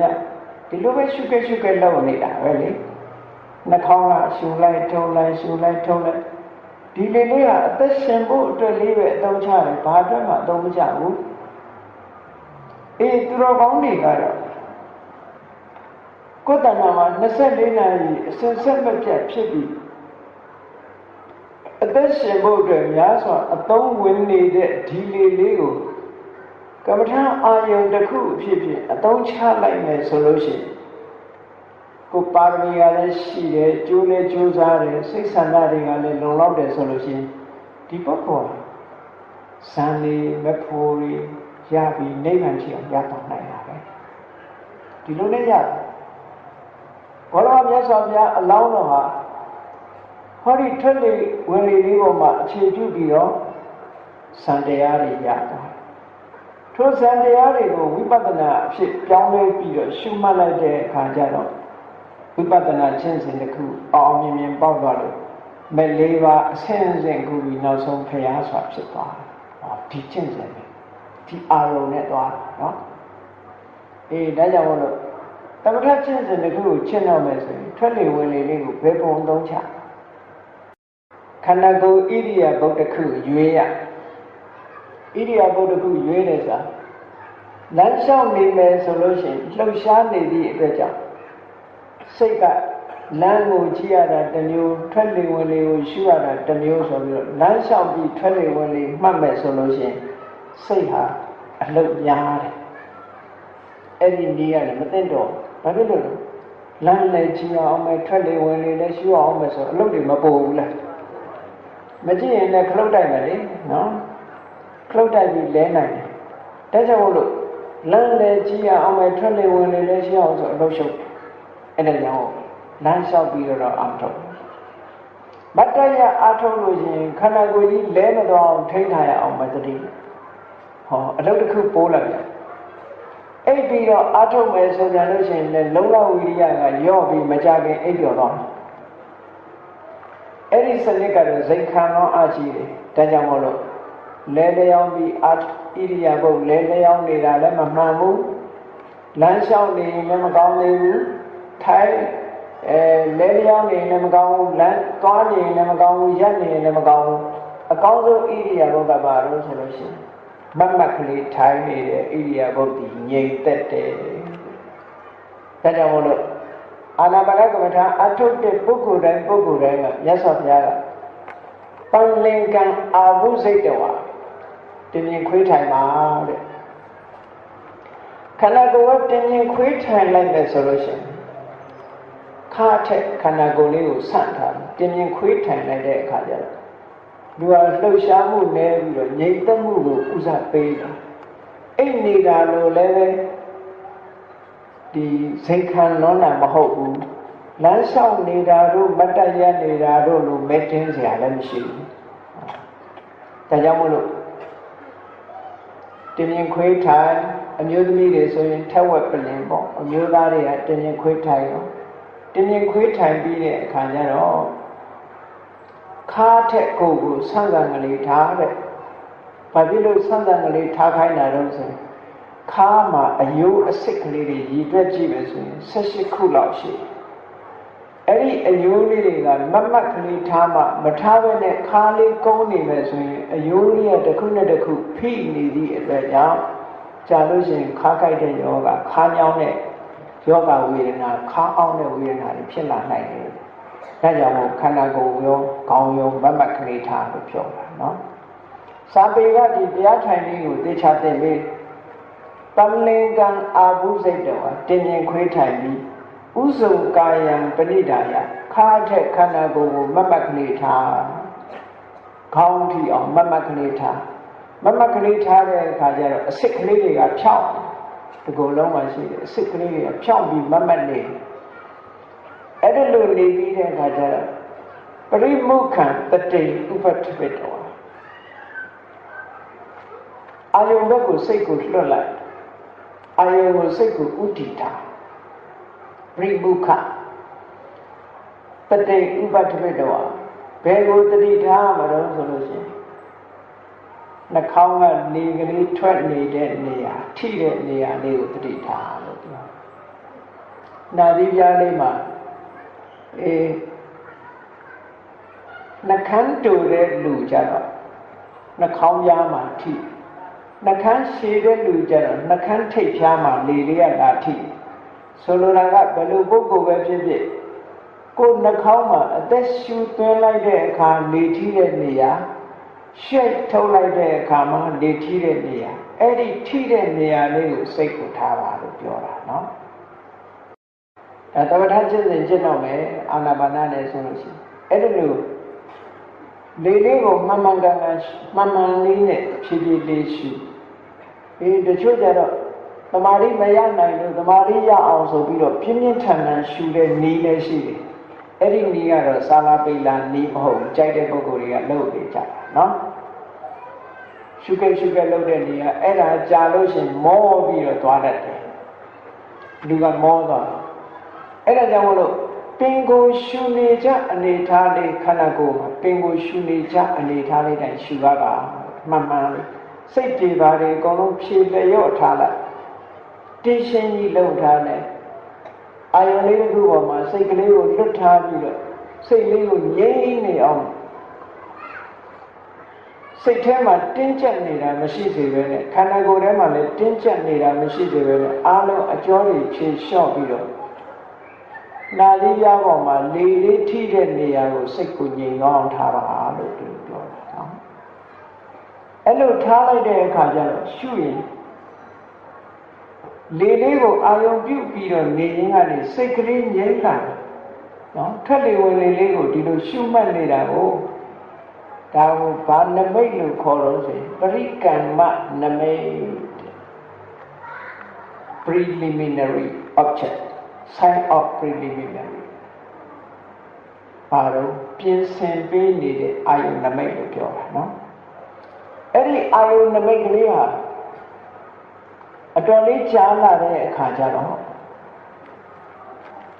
ဒီလိုပဲရှုခဲ့လောက်နေတာပဲလေနှာခေါင်းကရှူလိုက်ထုံးလိုက်ရှူလိုက်ထုံးလိုက်ဒီလေလေးကအသက်ရှင်ဖို့အတွက်လေးပဲအသုံးချတယ်ဘာအတွက်မှအသုံးမချဘူးသူတော်ကောင်းတွေကတော့ကိုယ်တဏ္ဍာမှာ24နာရီအစဉ်ဆက်မပြတ်ဖြစ်ပြီးအသက်ရှင်ဖို့အတွက်များစွာအသုံးဝင်နေတဲ့ဒီလေလေးကိုကမ္မထာအာယုန်တစ်ခုအဖြစ်အသုံးချလိုက်မယ်ဆိုလို့ရှိရင်ကိုပါရမီကလည်းရှိတယ်ကျိုးလည်းကျိုးစားတယ်စိတ်ဆန္ဒတွေကလည်းလုံလောက်တယ်ဆိုလို့ရှိရင်ဒီပုဂ္ဂိုလ်ဇန်လေးမဖို့ရီရပြီးနိဗ္ဗာန်ရှိအောင်ရတော့နိုင်တာပဲဒီလိုနဲ့ရတယ်ဘောရမမြတ်စွာဘုရားအလောင်းတော်ဟာဟောဒီထွက်လေဝင်လေလေးပေါ်မှာအခြေပြုပြီးတော့ဇန်တရားတွေရတာထိုဇန်တရားတွေကိုဝိပဿနာအဖြစ်ပြောင်းလဲပြီးတော့ရှုမှတ်လိုက်တဲ့အခါကျတော့ဝိပဿနာကျင့်စဉ်တစ်ခုအောင်မြင်ပေါက်သွားလို့မဲ့၄ပါးအစဉ်အစဉ်ခုပြီးနောက်ဆုံးဖျားစွာဖြစ်သွားတယ်။ဟောဒီကျင့်စဉ်ပဲဒီအာရုံနဲ့သွားတာနော်။ဒါကြောင့်မို့လို့သမထကျင့်စဉ်တစ်ခုကိုကျင့်တော့မယ်ဆိုရင်ထွက်လေဝင်လေလေးကိုဘယ်ပုံသုံးချခန္ဓာကိုယ်ဣရိယာပုတ်တစ်ခုရွေးရဣရိယာပုတ်တစ်ခုရွေးတယ်ဆိုတာလမ်းလျှောက်နေမယ်ဆိုလို့ရှိရင်လှုပ်ရှားနေသည့်အတွက်ကြောင့်စိတ်ကလမ်းကိုကြည့်ရတာတစ်မျိုးထွက်လေဝင်လေကိုရှုရတာတစ်မျိုးဆိုပြီးတော့လမ်းလျှောက်ပြီးထွက်လေဝင်လေမှတ်မယ်ဆိုလို့ရှိရင်စိတ်ဟာအလုတ်များတယ်အဲ့ဒီနည်းရတယ်မသိတော့ဘာဖြစ်လို့လဲလမ်းလည်းကြည့်အောင်မယ်ထွက်လေဝင်လေလည်းရှုအောင်မယ်ဆိုအလုတ်တွေမပိုဘူးလားမကြည့်ရင်လည်းခလုတ်တိုက်မယ်လေနော်ခလုတ်တိုက်ပြီးလဲနိုင်တယ်ဒါကြောင့်မို့လို့လမ်းလည်းကြည့်အောင်မယ်ထွက်လေဝင်လေလည်းရှုအောင်ဆိုအလုတ်ရှုပ်အဲ့ဒါကြောင့်လမ်းလျှောက်ပြီးတော့အာထုတ်မတ်တရအာထုတ်လို့ရင်ခန္ဓာကိုယ်ကြီးလဲမတော့အောင်ထိန်းထားရအောင်မတတိဟောအလုပ်တစ်ခုပိုးလိုက်တယ်အဲ့ပြီးတော့အာထုတ်မယ်ဆိုကြလို့ရှိရင်လည်းလုံလဝိရိယကယော့ပြီးမကြခင်အိပ်ပျော်သွားအဲ့ဒီစနစ်ကတော့ဇိမ်ခံတော့အားကြီးတယ်ဒါကြောင့်မို့လို့လဲလျောင်းပြီးဣရိယာပုတ်လဲလျောင်းနေတာလည်းမမှန်ဘူးလမ်းလျှောက်နေရင်လည်းမကောင်းသေးဘူးထိုင်လဲလျောင်းနေလည်းမကောင်းဘူးလမ်းသွားနေလည်းမကောင်းဘူးရက်နေလည်းမကောင်းဘူးအကောင်းဆုံးဣရိယာပုတ်ကပါလို့ဆိုလို့ရှိရင်မတ်မတ်ကလေးထိုင်နေတဲ့ဣရိယာပုတ်ဒီငြိမ်သက်တယ်ဒါကြောင့်မို့လို့အာနာပါနကမ္မထာအထုတ်တဲ့ပုဂ္ဂိုလ်တိုင်းကမြတ်စွာဘုရားကပန်လင်ကံအာဘုစိတ်တော်ဟာတင်ရင်ခွေးထိုင်ပါတဲ့ခန္ဓာကိုယ်ကတင်ရင်ခွေးထိုင်လိုက်တယ်ဆိုလို့ရှိရင်ခါထက်ခန္ဓာကိုယ်လေးကိုဆန့်ထားတင်ရင်ခွေးထိုင်လိုက်တဲ့အခါကျတော့လူဟာလှုပ်ရှားမှုနဲ့ပြီးတော့ငြိမ်သက်မှုကိုဥစားပေးတာအဲ့နေတာလို့လည်းပဲဒီစိတ်ခံလုံးတာမဟုတ်ဘူးလမ်းလျှောက်နေတာတို့မတ်တရနေတာတို့လို့မဲတင်းစရာလည်းမရှိဘူးဒါကြောင့်မို့လို့တင်ရင်ခွေးထိုင်အမျိုးသမီးတွေဆိုရင်ထက်ဝက်ပလင်ပေါ့အမျိုးသားတွေကတင်ရင်ခွေးထိုင်ရောတင်ရင်ခွေးထိုင်ပြီးတဲ့အခါကျတော့ခါထက်ကိုယ်ကိုဆန့်ကံကလေးထားတဲ့ဘာဖြစ်လို့ဆန့်ကံကလေးထားခိုင်းတာတော့ဆိုရင်ခါမှာအယိုးအစစ်ကလေးတွေရည်တွက်ကြည့်မယ်ဆိုရင်18ခုလောက်ရှိအဲ့ဒီအယိုးလေးတွေကမတ်မတ်ကလေးထားမှမထားဘဲနဲ့ခါလေးကုန်းနေမယ်ဆိုရင်အယိုးလေးကတစ်ခုနဲ့တစ်ခုဖိနေသည့်အတွက်ကြောင့်ကြာလို့ရှိရင်ခါကြိုက်တဲ့ယောဂခါညောင်းတဲ့ယောဂဝေဒနာခါအောင်တဲ့ဝေဒနာတွေဖြစ်လာနိုင်တယ်ဒါကြောင့်မို့ခန္ဓာကိုယ်ရောခေါင်းရောမတ်မတ်ကလေးထားလို့ပြောတာနော်စာပေကဒီတရားထိုင်လေးကိုသေချာသိပြီးပလင်ကံအာဘုစိတ်တော်တင်ရင်ခွေးထိုင်ပြီး ဥစုံကာယံပဏိဒါယခါထက်ခန္ဓာကိုယ်ကိုမမတ်ကလေးထားခေါင်းထီအောင်မမတ်ကလေးထားမမတ်ကလေးထားတဲ့အခါကျတော့အစစ်ကလေးတွေကဖြောင်းဒီကိုယ်လုံးမှာရှိတယ်အစစ်ကလေးတွေကဖြောင်းပြီးမမတ်နေအဲ့ဒါလိုနေပြီးတဲ့အခါကျတော့ပရိမုခံတတိဥပတ္တိတောအာယုံဘက်ကိုစိတ်ကိုလွတ်လိုက်အာယုံကိုစိတ်ကိုဥတည်ထားပရိမုခတတိဥပတ္တိတောဘယ်ကိုတတိထားမှာတော့ဆိုလို့ရှိရင်နှာခေါင်းကနေကလေးထွက်နေတဲ့နေရာထိတဲ့နေရာလေးကိုတတိထားလို့ပြောနာသီးပြားလေးမှာနှခမ်းတူတဲ့လူကြတော့နှာခေါင်းပြားမှာထိနှခမ်းရှည်တဲ့လူကြတော့နှခမ်းထိပ်ပြားမှာလေလေးကလာထိဆိုလိုတာကဘယ်လိုပုဂ္ဂိုလ်ပဲဖြစ်ဖြစ်ကိုယ်နှာခေါင်းမှာအသက်ရှူသွင်းလိုက်တဲ့အခါလေထိတဲ့နေရာရှိတ်ထုတ်လိုက်တဲ့အခါမှာလေထိတဲ့နေရာအဲ့ဒီထိတဲ့နေရာလေးကိုစိတ်ကိုထားပါလို့ပြောတာနော်သမထကျင့်စဉ်ကျင့်တော့မယ်အာနာပါနနဲ့ဆိုလို့ရှိရင်အဲ့ဒီလိုလေလေးကိုမှန်မှန်ကန်ကန်မှန်မှန်လေးနဲ့ဖြည်းဖြည်းလေးရှုတချို့ကြတော့သမာဓိမရနိုင်လို့သမာဓိရအောင်ဆိုပြီးတော့ပြင်းပြင်းထန်ထန်ရှုတဲ့နည်းလည်းရှိတယ်အဲ့ဒီနည်းကတော့သာလပိလာနည်းမဟုတ်ဘူးကြိုက်တဲ့ပုဂ္ဂိုလ်တွေကလုပ်နေကြတာနော်ရှုခဲ့လုပ်တဲ့နည်းကအဲ့ဒါကြာလို့ရှိရင်မောပြီးတော့သွားတတ်တယ်လူကမောသွားအဲ့ဒါကြောင့်မလို့ပင်ကိုရှုနေကြအနေထားလေးခန္ဓာကိုယ်မှာပင်ကိုရှုနေကြအနေထားလေးတိုင်းရှုရတာမှန်မှန်လေးစိတ်တွေပါတွေအကုန်လုံးဖြေလျော့ထားလိုက်တင်းရှင်းကြီးလုပ်ထားတယ်အာယုံလေးတစ်ခုပေါ်မှာစိတ်ကလေးကိုလွတ်ထားပြီးတော့စိတ်လေးကိုငြိမ်းနေအောင်စိတ်ထဲမှာတင်းကျပ်နေတာမရှိစေဘဲနဲ့ခန္ဓာကိုယ်ထဲမှာလည်းတင်းကျပ်နေတာမရှိစေဘဲနဲ့အားလုံးအကျော်တွေဖြေလျှော့ပြီးတော့နာသီးပြားပေါ်မှာလေလေးထိတဲ့နေရာကိုစိတ်ကိုငြိမ်အောင်ထားပါလို့ပြောတာနော်အဲ့လိုထားလိုက်တဲ့အခါကျတော့ရှုရင်လေလေးကိုအာယုံပြုပြီးတော့နေရင်ကနေစိတ်ကလေးငြိမ်လာတယ်နော်ထွက်လေဝင်လေလေးကိုဒီလိုရှုမှတ်နေတာကိုဒါကိုဘာနမိတ်လို့ခေါ်လို့ဆိုရင်ပရိကမ္မနမိတ် preliminary object sign of preliminary ဘာလို့ပြင်ဆင်ပေးနေတဲ့အာယုနမိတ်လို့ပြောတာနော်အဲ့ဒီအာယုနမိတ်ကလေးဟာအတော်လေးကြားလာတဲ့အခါကျတော့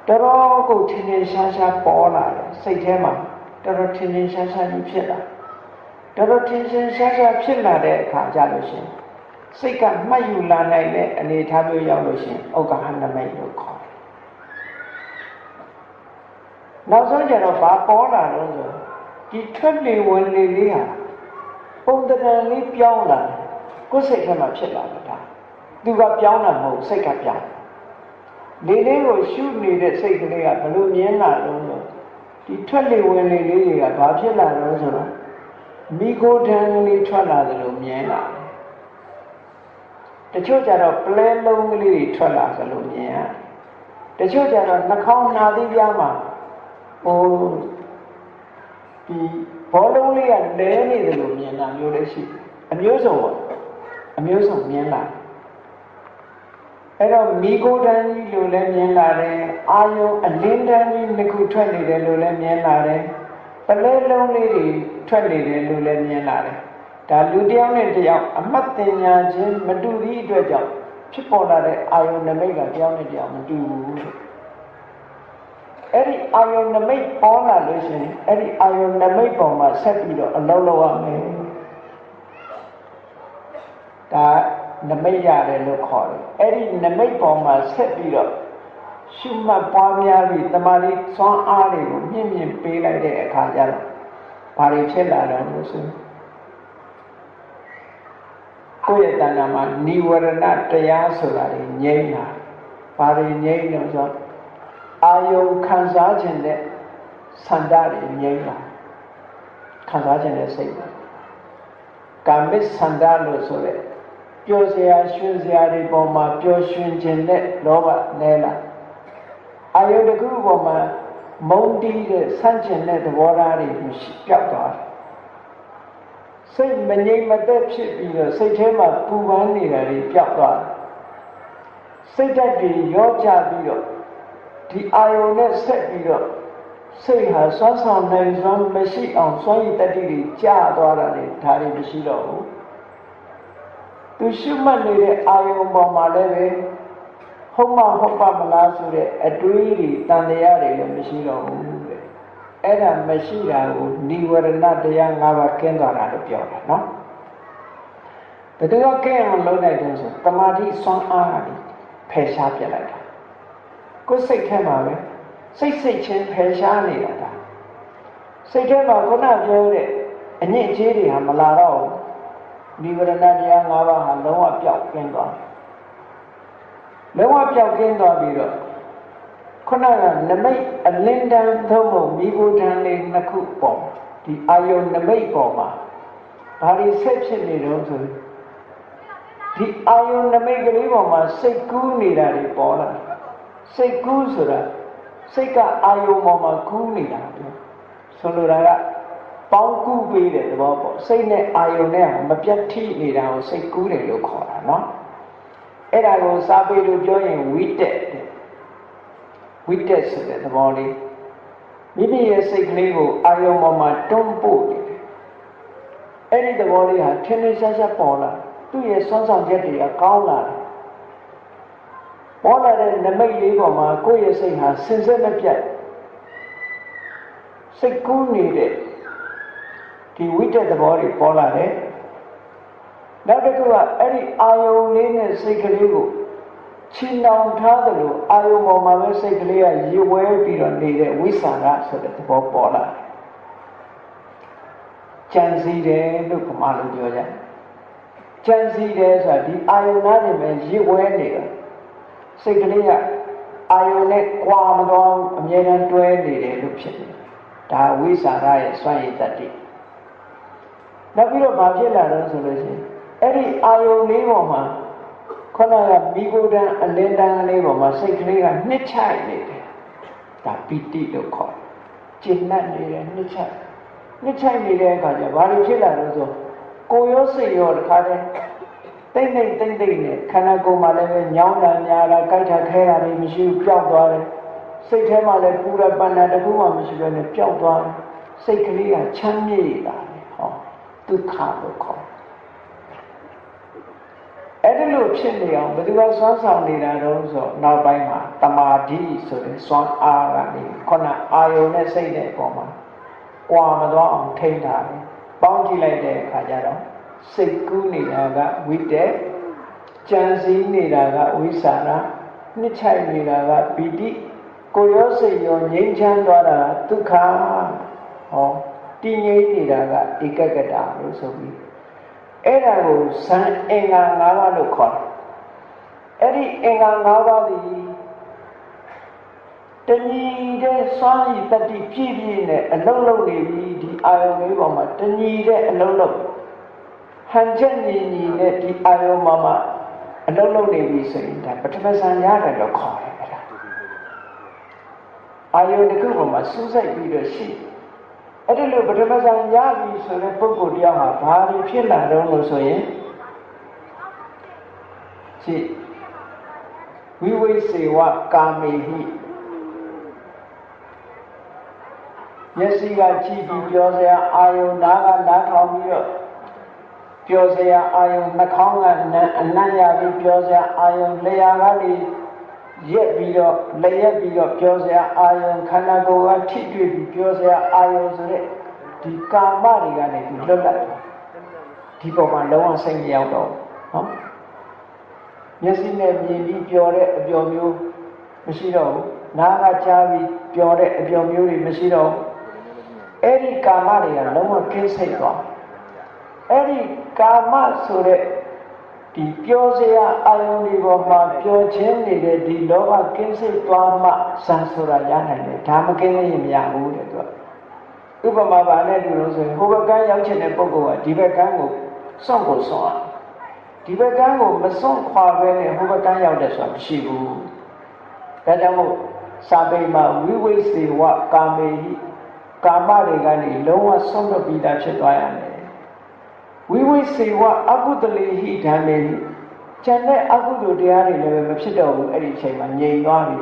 တော်တော်ကိုထင်ထင်ရှားရှားပေါ်လာတယ်စိတ်ထဲမှာတော်တော်ထင်ထင်ရှားရှားကြီးဖြစ်လာတော်တော်ထင်ထင်ရှားရှားဖြစ်လာတဲ့အခါကျလို့ရှိရင်စိတ်ကမှတ်ယူလာနိုင်တဲ့အနေအထားမျိုးရောက်လို့ရှိရင်ဥက္ကဟနမိတ်လို့ခေါ်တယ်နောက်ဆုံးကျတော့ဘာပေါ်လာလို့ဆိုဒီထွက်လေဝင်လေလေးဟာပုံတံလေးပြောင်းလာတယ်ကိုယ်စိတ်ထဲမှာဖြစ်လာတာသူကပြောင်းတာမဟုတ်စိတ်ကပြောင်းလေလေးကိုရှုနေတဲ့စိတ်ကလေးကဘလို့မြင်လာလို့ဆိုဒီထွက်လေဝင်လေလေးတွေကဘာဖြစ်လာလို့ဆိုတော့မိကိုယ်တန်လေးထွက်လာတယ်လို့မြင်လာတယ်တချို့ကျတော့ပလဲလုံးကလေးတွေထွက်လာတယ်လို့မြင်ရတယ်တချို့ကျတော့နှာခေါင်းနာသီးပြားမှာဒီဘောလုံးလေးကလဲနေတယ်လို့မြင်တာမျိုးလည်းရှိအမျိုးစုံပေါ့အမျိုးစုံမြင်လာအဲ့တော့မိကိုယ်တန်ကြီးလို့လည်းမြင်လာတယ်အာယုံအလင်းတန်းကြီးနှစ်ခုထွက်နေတယ်လို့လည်းမြင်လာတယ်ပလဲလုံးလေးတွေထွက်နေတယ်လို့လည်းမြင်လာတယ်ဒါလူတစ်ယောက်နဲ့တစ်ယောက်အမှတ်တင်ညာချင်းမတူသည့်အတွက်ကြောင့်ဖြစ်ပေါ်လာတဲ့အာယုံနမိတ်ကတစ်ယောက်နဲ့တစ်ယောက်မတူဘူးအဲ့ဒီအာယုံနမိတ်ပေါ်လာလို့ရှိရင်အဲ့ဒီအာယုံနမိတ်ပေါ်မှာဆက်ပြီးတော့အလုံးလုံးရမယ်ဒါနမိတ်ရတယ်လို့ခေါ်တယ်အဲ့ဒီနမိတ်ပေါ်မှာဆက်ပြီးတော့ရှုမှတ်ပွားများပြီးတမာတိစွမ်းအားတွေကိုမြင့်မြင့်ပေးလိုက်တဲ့အခါကျတော့ဘာတွေဖြစ်လာတော့လို့ဆိုကိုယ့်ရဲ့တဏ္ဍာမှာနိဝရဏတရားဆိုတာငြိမ့်လာဘာတွေငြိမ့်လို့ဆိုအာယုံခံစားခြင်းနဲ့ဆန္ဒတွေငြိမ့်လာခံစားခြင်းနဲ့စိတ်ကာမိဆန္ဒလို့ဆိုတဲ့ပျော်စရာရွှင်စရာတွေပေါ်မှာပျော်ရွှင်ခြင်းနဲ့လောဘနဲလာ အာယုတခုပေါ်မှာမုန်းတီးတဲ့ဆန့်ကျင်တဲ့သဘောထားတွေပျောက်သွားတယ်စိတ်မငြိမ်မသက်ဖြစ်ပြီးတော့စိတ်ထဲမှာပူပန်နေတာတွေပျောက်သွားတယ်စိတ်ဓာတ်တွေရောကျပြီးတော့ဒီအာယုနဲ့ဆက်ပြီးတော့စိတ်ဟာစွမ်းဆောင်နိုင်စွမ်းမရှိအောင်စွမ်းရည်တတ္တိတွေကျသွားတာတွေဒါတွေမရှိတော့ဘူးသူရှုမှတ်နေတဲ့အာယုပေါ်မှာလည်းပဲဟုတ်မဟုတ်ပါမလားဆိုတဲ့အတွေးတွေတန်တရားတွေလည်းမရှိတော့ဘူးတဲ့အဲ့ဒါမရှိတာကိုនិဝရဏတရား၅ပါးကျင်းသွားတာလို့ပြောတာနော်ဘယ်တော့ကဲအောင်လုပ်လိုက်တယ်ဆိုတမာတိစွမ်းအားတွေဖယ်ရှားပြလိုက်တာကိုယ်စိတ်ထဲမှာပဲစိတ်ချင်းဖယ်ရှားနေတာဒါစိတ်ထဲမှာခုနပြောတဲ့အညစ်အကြေးတွေဟာမလာတော့ဘူးនិဝရဏတရား၅ပါးဟာလုံးဝပျောက်ကင်းသွားတယ်လုံးဝပျောက်ကင်းသွားပြီးတော့ခုနကနမိတ်အလင်းတန်းသုံးဖို့မိဂုထံလေးနှစ်ခုပေါ်ဒီအာယုန်နမိတ်ပေါ်မှာဘာတွေဆက်ဖြစ်နေတော့ဆိုဒီအာယုန်နမိတ်ကလေးပေါ်မှာစိတ်ကူးနေတာတွေပေါ်လာစိတ်ကူးဆိုတာစိတ်ကအာယုန်ပေါ်မှာကူးနေတာပြောဆိုလိုတာကပေါင်းကူးပေးတဲ့သဘောပေါ့စိတ်နဲ့အာယုန်နဲ့မပြတ်ထိနေတာကိုစိတ်ကူးတယ်လို့ခေါ်တာနော်အဲ့ဒါကိုစာပေလိုပြောရင်ဝိတက်ဆိုတဲ့သဘောလေးမိမိရဲ့စိတ်ကလေးကိုအာယုံပေါ်မှာတွန်းပို့နေတယ်အဲ့ဒီသဘောလေးဟာထင်းထင်းရှားရှားပေါ်လာသူ့ရဲ့စွမ်းဆောင်ချက်တွေကကောင်းလာတယ်ပေါ်လာတဲ့နမိတ်လေးပေါ်မှာကိုယ့်ရဲ့စိတ်ဟာစင်စစ်မပြတ်စိတ်ကူးနေတဲ့ဒီဝိတက်သဘောတွေပေါ်လာတယ်နောက်တစ်ခုကအဲ့ဒီအာယုံလေးနဲ့စိတ်ကလေးကိုချီနှောင်ထားသလိုအာယုံပေါ်မှာပဲစိတ်ကလေးကရေဝဲပြီးတော့နေတဲ့ဝိသန္ဒဆိုတဲ့သဘောပေါ်လာတယ်။ကြံစည်တယ်လို့ကမှလို့ပြောကြတယ်။ကြံစည်တယ်ဆိုတာဒီအာယုံသားတွေပဲရေဝဲနေတာစိတ်ကလေးကအာယုံနဲ့ကြွားမတော်အမြဲတမ်းတွဲနေတယ်လို့ဖြစ်နေတယ်။ဒါဝိသန္ဒရဲ့စွမ်းရည်တတ္တိ။နောက်ပြီးတော့ဘာဖြစ်လာလဲဆိုလို့ရှိရင်အဲ့ဒီအာယုံလေးပေါ်မှာခုနကမိဂုဒံအလင်းတန်းလေးပေါ်မှာစိတ်ကလေးကနှစ်ချိုက်နေတယ်ဒါပီတိလို့ခေါ်တယ်ကျဉ်တ်နေတယ်နှစ်ချိုက်နေတဲ့အခါကျဘာလို့ဖြစ်လာလဲဆိုကိုယ်ရောစိတ်ရောတခါတည်းတိတ်နဲ့ခန္ဓာကိုယ်မှာလည်းပဲညောင်းတာညာတာကြိုက်တာခဲတာတွေမရှိဘူးပျောက်သွားတယ်စိတ်ထဲမှာလည်းပူရပန္နာတခုမှမရှိဘဲနဲ့ပျောက်သွားတယ်စိတ်ကလေးကချမ်းမြေ့လာတယ်ဟောဒုက္ခလို့ခေါ်အဲ့ဒီလိုဖြစ်နေအောင်ဘယ်သူကစွမ်းဆောင်နေတာတော့ဆိုနောက်ပိုင်းမှာတမာတိဆိုတဲ့စွမ်းအားကနေခုနအာယုန်နဲ့စိတ်နဲ့အပေါ်မှာကြွာမသွားအောင်ထိန်းထားတယ်ပေါင်းကြည့်လိုက်တဲ့အခါကျတော့စိတ်ကူးနေတာကဝိတက်ကြံစည်နေတာကဝိသန္ဒနှစ်ချိုက်နေတာကပီတိကိုယ်ရောစိတ်ရောငြိမ်းချမ်းသွားတာဒုက္ခဟောတည်ငြိမ်နေတာကဧကဂတလို့ဆိုပြီးအဲ့ဒါကိုဇန်အင်္ဂါ၅ပါးလို့ခေါ်တယ်အဲ့ဒီအင်္ဂါ၅ပါးဒီတဏီတဲ့စွမ်းရည်တတိပြည့်နဲ့အလုံးလုံးနေပြီးဒီအာယုံလေးပေါ်မှာတဏီတဲ့အလုံးလုံးဟန်ချက်ညီနဲ့ဒီအာယုံမှာအလုံးလုံးနေပြီးဆိုရင်ဒါပထမဇန်ရတယ်လို့ခေါ်တယ်အဲ့ဒါအာယုံတစ်ခုပေါ်မှာစူးစိုက်ပြီးတော့ရှိအဲ့ဒီလိုပထမဇန်ရပြီဆိုတဲ့ပုဂ္ဂိုလ်တယောက်ဟာဘာတွေဖြစ်လာတော့လို့ဆိုရင်ရှိဝိဝိစေဝကာမေဟိမျက်စိကကြည့်ပြီးပြောစရာအာယုံနားကနားထောင်ပြီးတော့ပြောစရာအာယုံနှာခေါင်းကအနံ့ရပြီးပြောစရာအာယုံလျှာကနေရက်ပြီးတော့လျက်ပြီးတော့ပြောစရာအာယုံခန္ဓာကိုယ်ကထိတွေ့ပြီးပြောစရာအာယုံဆိုတဲ့ဒီကာမတွေကနေလွတ်လပ်ဒီပေါ်မှာလုံးဝစိတ်မရောက်တော့နော်မျက်စိနဲ့မြင်ပြီးပြောတဲ့အပျော်မျိုးမရှိတော့ဘူးနားကကြားပြီးပြောတဲ့အပျော်မျိုးတွေမရှိတော့ဘူးအဲ့ဒီကာမတွေကလုံးဝကင်းစိတ်သွားအဲ့ဒီကာမဆိုတဲ့ဒီပြောစရာအာယုန်ဒီပေါ်မှာပြောခြင်းနေတဲ့ဒီလောဘကင်းစိတ်သွားမှစံဆိုတာရနိုင်တယ်ဒါမကင်းရင်မရဘူးတဲ့သူကဥပမာပါနဲ့တူလို့ဆိုရင်ဟိုဘက်ကရောက်ချင်တဲ့ပုဂ္ဂိုလ်ကဒီဘက်ကန်းကိုစွန့်ကိုစွန့်အောင်ဒီဘက်ကန်းကိုမစွန့်ခွာဘဲနဲ့ဟိုဘက်ကန်းရောက်တဲ့ဆိုတာမရှိဘူးဒါကြောင့်မို့ စာပေမှာဝိဝိစေဝကာမေဟိကာမတွေကနေလုံးဝဆုံးဖြတ်ပြီးသားဖြစ်သွားရမယ်ဝိဝိစေဝအကုသလေဟိဓမ္မေဟိကျန်တဲ့အကုသိုလ်တရားတွေလည်းမဖြစ်တော့ဘူးအဲ့ဒီအချိန်မှာငြိမ်သွားပြီ